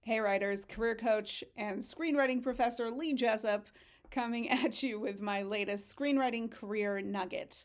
Hey writers, career coach and screenwriting professor Lee Jessup coming at you with my latest screenwriting career nugget.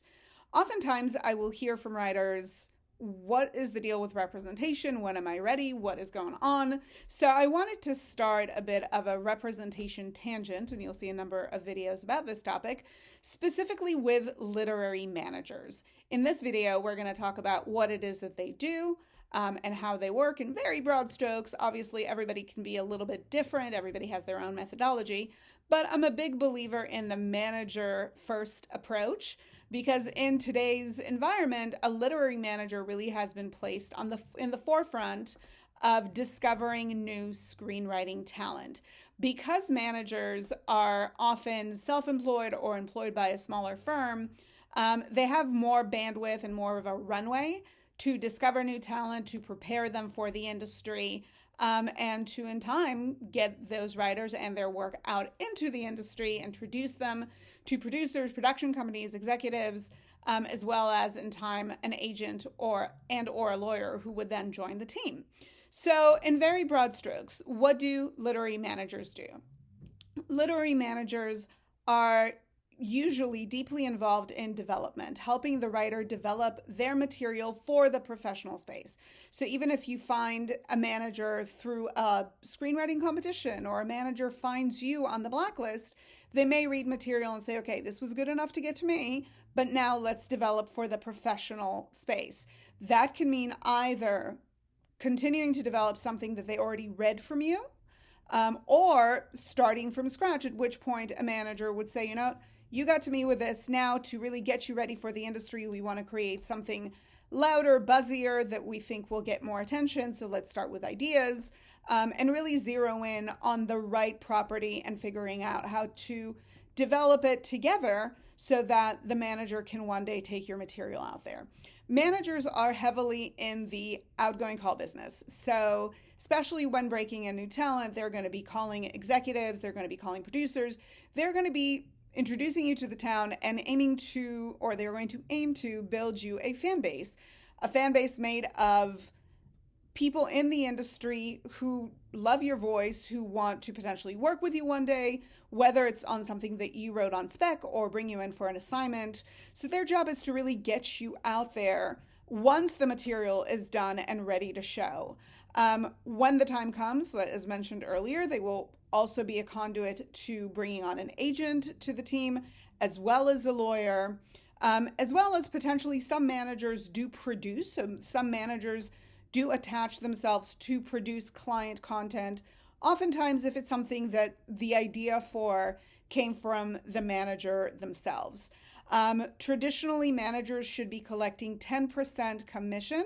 Oftentimes I will hear from writers, what is the deal with representation? When am I ready? What is going on? So I wanted to start a bit of a representation tangent, and you'll see a number of videos about this topic, specifically with literary managers. In this video, we're going to talk about what it is that they do, and how they work in very broad strokes. Obviously, everybody can be a little bit different. Everybody has their own methodology. But I'm a big believer in the manager first approach because in today's environment, a literary manager really has been placed in the forefront of discovering new screenwriting talent. Because managers are often self-employed or employed by a smaller firm, they have more bandwidth and more of a runway to discover new talent, to prepare them for the industry, and to, in time, get those writers and their work out into the industry, introduce them to producers, production companies, executives, as well as, in time, an agent or a lawyer who would then join the team. So, in very broad strokes, what do literary managers do? Literary managers are usually deeply involved in development, helping the writer develop their material for the professional space. So even if you find a manager through a screenwriting competition or a manager finds you on the blacklist, they may read material and say, okay, this was good enough to get to me, but now let's develop for the professional space. That can mean either continuing to develop something that they already read from you, or starting from scratch, at which point a manager would say, you got to me with this. Now, to really get you ready for the industry, we want to create something louder, buzzier that we think will get more attention. So let's start with ideas, and really zero in on the right property and figuring out how to develop it together so that the manager can one day take your material out there. Managers are heavily in the outgoing call business. So especially when breaking in new talent, they're going to be calling executives, they're going to be calling producers, they're going to be introducing you to the town and they're going to aim to build you a fan base made of people in the industry who love your voice, who want to potentially work with you one day, whether it's on something that you wrote on spec or bring you in for an assignment. So their job is to really get you out there once the material is done and ready to show. When the time comes, as mentioned earlier, they will also be a conduit to bringing on an agent to the team, as well as a lawyer, as well as potentially some managers do produce. So some managers do attach themselves to produce client content, oftentimes if it's something that the idea for came from the manager themselves. Traditionally, managers should be collecting 10% commission,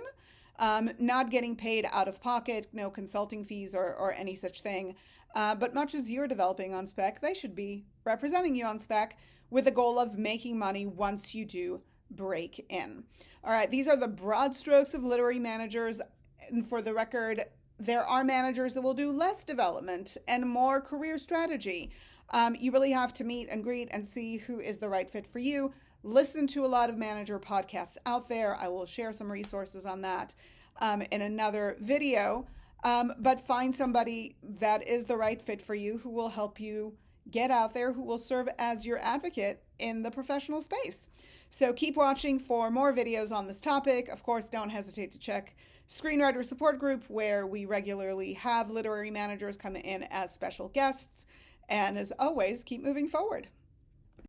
not getting paid out of pocket, no consulting fees or any such thing. But much as you're developing on spec, they should be representing you on spec with the goal of making money once you do break in. All right, these are the broad strokes of literary managers. And for the record, there are managers that will do less development and more career strategy. You really have to meet and greet and see who is the right fit for you. Listen to a lot of manager podcasts out there. I will share some resources on that in another video. But find somebody that is the right fit for you, who will help you get out there, who will serve as your advocate in the professional space. So keep watching for more videos on this topic. Of course, don't hesitate to check Screenwriter Support Group, where we regularly have literary managers come in as special guests. And as always, keep moving forward.